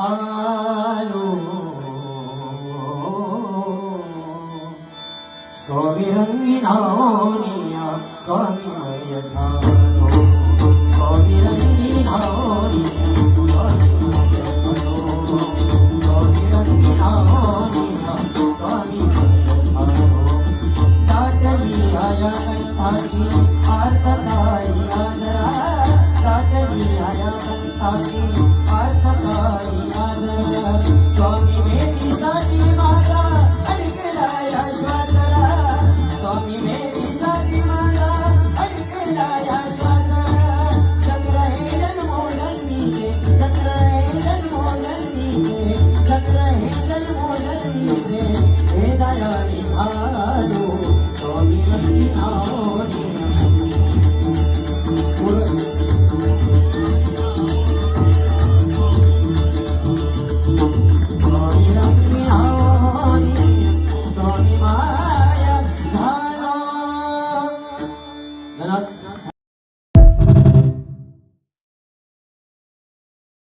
आलो स्वामी रंगीनानिया स्वामी मय झालो स्वामी रंगीनानिया स्वामी मय झालो स्वामी रंगीनानिया स्वामी मय झालो दाटली आया कंठाची आर्तताई आजरा दाटली आया कंठाची आर्तताई आजरा स्वामी भेटीसाठी माझा अडकलाया श्वासरा स्वामी भेटीसाठी माझा अडकलाया श्वासरा चक्र हे जन्मोजन्मीचे चक्र हे जन्मोजन्मीचे चक्र हे जन्मोजन्मीचे हे दयाळी आलो स्वामी रंगीनानिया स्वामी माया झाला